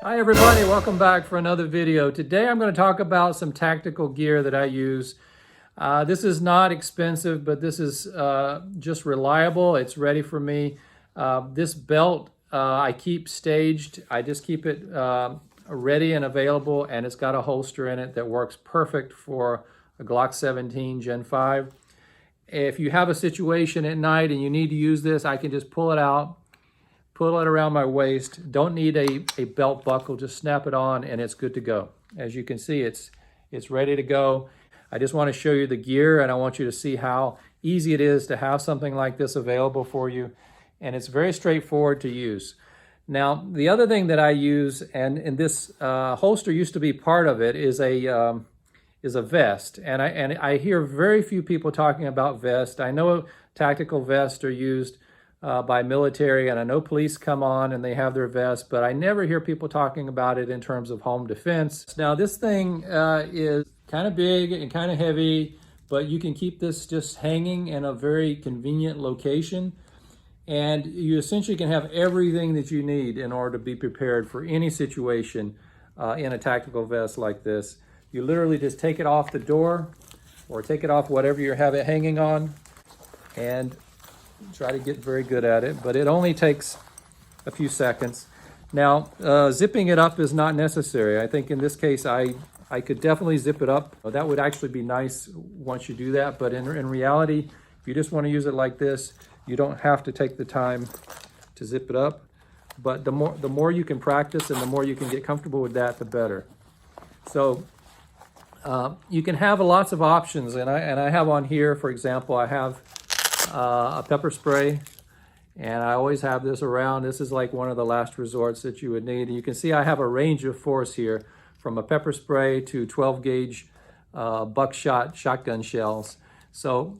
Hi everybody, welcome back for another video. Today I'm going to talk about some tactical gear that I use. This is not expensive, but this is just reliable. It's ready for me. This belt I keep staged. I just keep it ready and available, and it's got a holster in it that works perfect for a Glock 17 Gen 5. If you have a situation at night and you need to use this, I can just pull it out, pull it around my waist. Don't need a belt buckle, just snap it on and it's good to go. As you can see, it's ready to go. I just want to show you the gear, and I want you to see how easy it is to have something like this available for you. And it's very straightforward to use. Now, the other thing that I use, and this holster used to be part of it, is a vest. And I hear very few people talking about vests. I know tactical vests are used by military, and I know police come on and they have their vests, but I never hear people talking about it in terms of home defense. Now this thing is kind of big and kind of heavy, but you can keep this just hanging in a very convenient location, and you essentially can have everything that you need in order to be prepared for any situation in a tactical vest like this. You literally just take it off the door or take it off whatever you have it hanging on, and try to get very good at it, but it only takes a few seconds. Now, zipping it up is not necessary. I think in this case, I could definitely zip it up. That would actually be nice once you do that, but in reality, if you just want to use it like this, you don't have to take the time to zip it up. But the more you can practice and the more you can get comfortable with that, the better. So you can have lots of options, and I have on here, for example, I have a pepper spray, and I always have this around. This is like one of the last resorts that you would need. And you can see I have a range of force here, from a pepper spray to 12 gauge buckshot shotgun shells. So,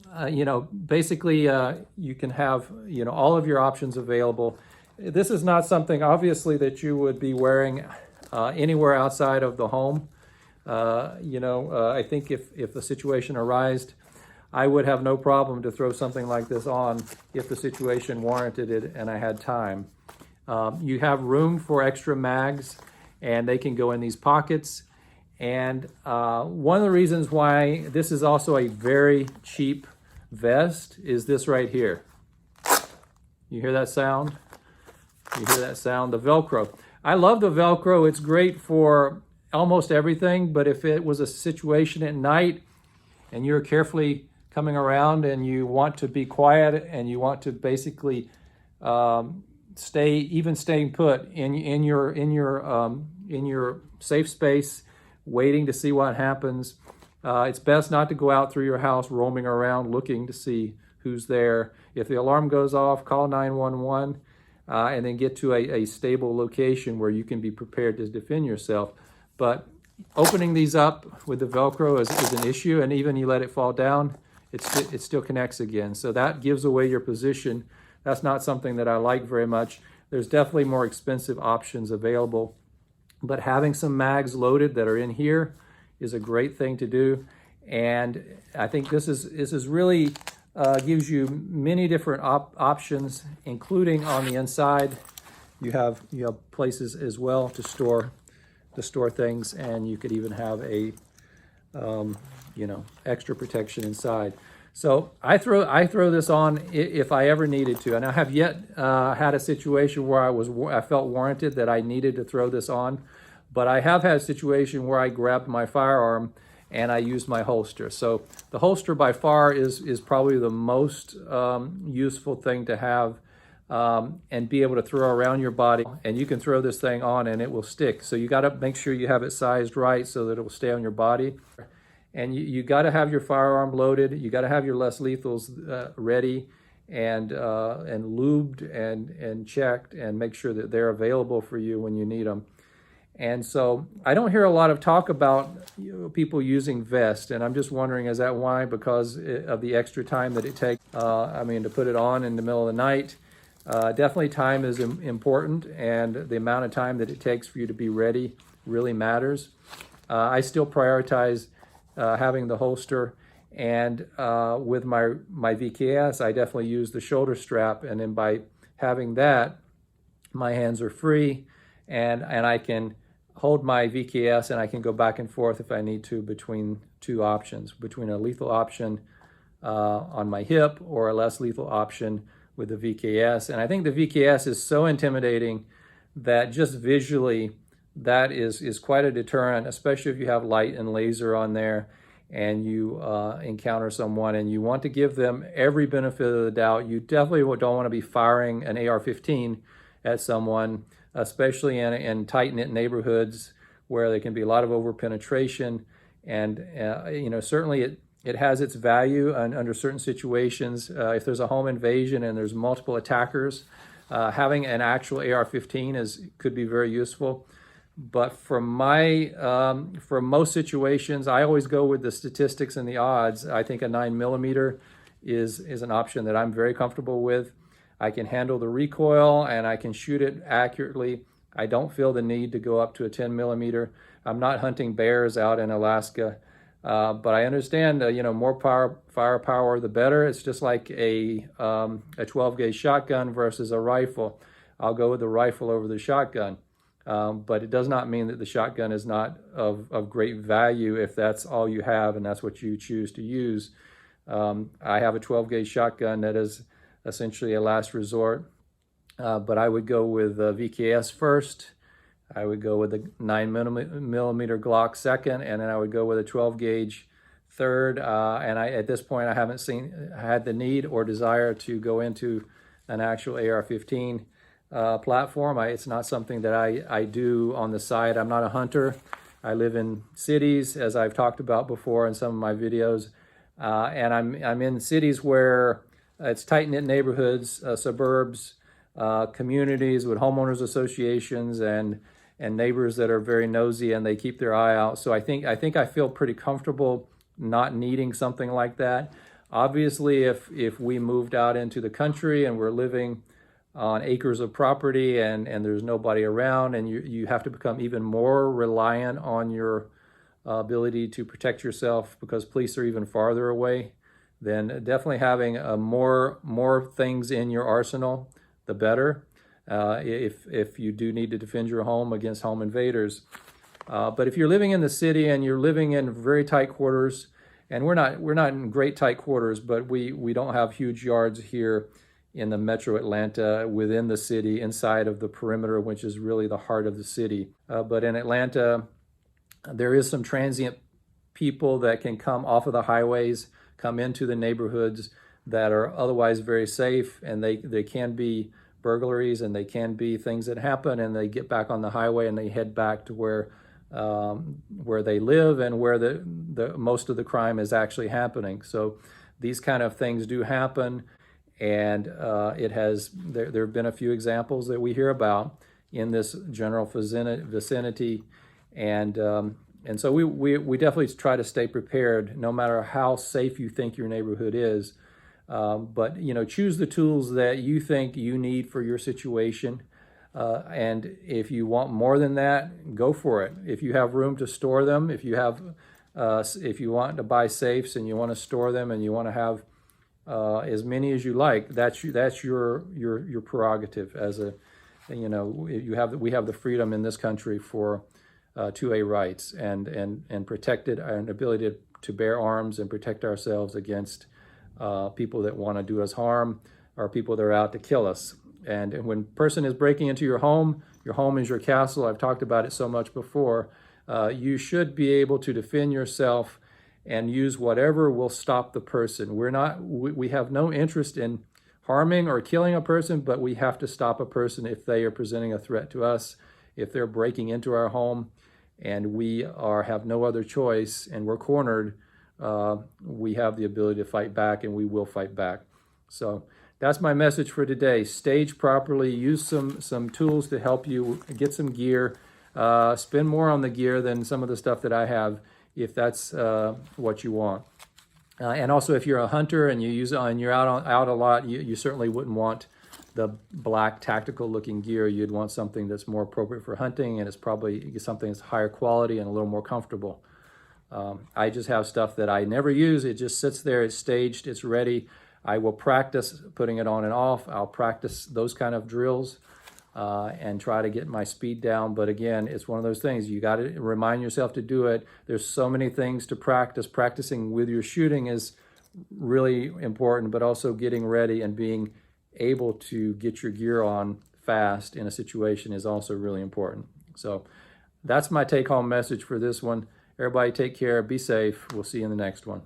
basically you can have, all of your options available. This is not something, obviously, that you would be wearing anywhere outside of the home. I think if the situation arised, I would have no problem to throw something like this on if the situation warranted it and I had time. You have room for extra mags, and they can go in these pockets. And one of the reasons why this is also a very cheap vest is this right here. You hear that sound? You hear that sound? The Velcro. I love the Velcro. It's great for almost everything, but if it was a situation at night and you're carefully coming around and you want to be quiet and you want to basically staying put in your safe space, waiting to see what happens, it's best not to go out through your house roaming around looking to see who's there. If the alarm goes off, call 911 and then get to a stable location where you can be prepared to defend yourself. But opening these up with the Velcro is an issue, and even you let it fall down, it still connects again. So that gives away your position. That's not something that I like very much. There's definitely more expensive options available, but having some mags loaded that are in here is a great thing to do. And I think this is really gives you many different options, including on the inside. You have places as well to store things, and you could even have a extra protection inside. So I throw this on if I ever needed to, and I have yet had a situation where I felt warranted that I needed to throw this on, but I have had a situation where I grabbed my firearm and I used my holster. So the holster by far is probably the most useful thing to have, and be able to throw around your body, and you can throw this thing on and it will stick. So you got to make sure you have it sized right so that it will stay on your body. And you got to have your firearm loaded. You got to have your less lethals ready and lubed and checked, and make sure that they're available for you when you need them. And so I don't hear a lot of talk about people using vests, and I'm just wondering, is that why? Because of the extra time that it takes, to put it on in the middle of the night. Definitely time is important, and the amount of time that it takes for you to be ready really matters. I still prioritize having the holster, and with my VKS, I definitely use the shoulder strap, and then by having that, my hands are free, and I can hold my VKS, and I can go back and forth if I need to between two options, between a lethal option on my hip or a less lethal option with the VKS. And I think the VKS is so intimidating that just visually, that is quite a deterrent, especially if you have light and laser on there and you encounter someone and you want to give them every benefit of the doubt. You definitely don't want to be firing an AR-15 at someone, especially in tight-knit neighborhoods where there can be a lot of over-penetration. And certainly it has its value under certain situations. If there's a home invasion and there's multiple attackers, having an actual AR-15 could be very useful. But for most situations, I always go with the statistics and the odds. I think a 9mm is an option that I'm very comfortable with. I can handle the recoil and I can shoot it accurately. I don't feel the need to go up to a 10mm. I'm not hunting bears out in Alaska, but I understand more firepower the better. It's just like a 12-gauge shotgun versus a rifle. I'll go with the rifle over the shotgun. But it does not mean that the shotgun is not of great value if that's all you have and that's what you choose to use. I have a 12-gauge shotgun that is essentially a last resort, but I would go with VKS first. I would go with the 9mm Glock second, and then I would go with a 12-gauge third. And at this point, I haven't had the need or desire to go into an actual AR-15 platform. It's not something that I do on the side. I'm not a hunter. I live in cities, as I've talked about before in some of my videos, and I'm in cities where it's tight-knit neighborhoods, suburbs, communities with homeowners associations and neighbors that are very nosy and they keep their eye out. So I think I feel pretty comfortable not needing something like that. Obviously, if we moved out into the country and we're living on acres of property and there's nobody around and you have to become even more reliant on your ability to protect yourself because police are even farther away, then definitely having more things in your arsenal, the better, if you do need to defend your home against home invaders. But if you're living in the city and you're living in very tight quarters, and we're not in great tight quarters, but we don't have huge yards here in the metro Atlanta, within the city, inside of the perimeter, which is really the heart of the city. But in Atlanta, there is some transient people that can come off of the highways, come into the neighborhoods that are otherwise very safe, and they can be burglaries and they can be things that happen, and they get back on the highway and they head back to where they live and where the most of the crime is actually happening. So these kind of things do happen. And there have been a few examples that we hear about in this general vicinity, and so we definitely try to stay prepared, no matter how safe you think your neighborhood is. But choose the tools that you think you need for your situation, and if you want more than that, go for it. If you have room to store them, if you want to buy safes and you want to store them and you want to have as many as you like, that's your prerogative. We have the freedom in this country for 2A rights and protected and ability to bear arms and protect ourselves against people that want to do us harm or people that are out to kill us. And when a person is breaking into your home is your castle. I've talked about it so much before. You should be able to defend yourself and use whatever will stop the person. We have no interest in harming or killing a person, but we have to stop a person if they are presenting a threat to us, if they're breaking into our home and we have no other choice and we're cornered. We have the ability to fight back, and we will fight back. So that's my message for today. Stage properly, use some tools to help you get some gear, spend more on the gear than some of the stuff that I have, if that's what you want. And also, if you're a hunter and you're out a lot, you certainly wouldn't want the black tactical looking gear. You'd want something that's more appropriate for hunting, and it's probably something that's higher quality and a little more comfortable. I just have stuff that I never use. It just sits there, it's staged, it's ready. I will practice putting it on and off. I'll practice those kind of drills. and try to get my speed down. But again, it's one of those things, you got to remind yourself to do it. There's so many things to practice. Practicing with your shooting is really important, but also getting ready and being able to get your gear on fast in a situation is also really important. So that's my take-home message for this one. Everybody take care, be safe. We'll see you in the next one.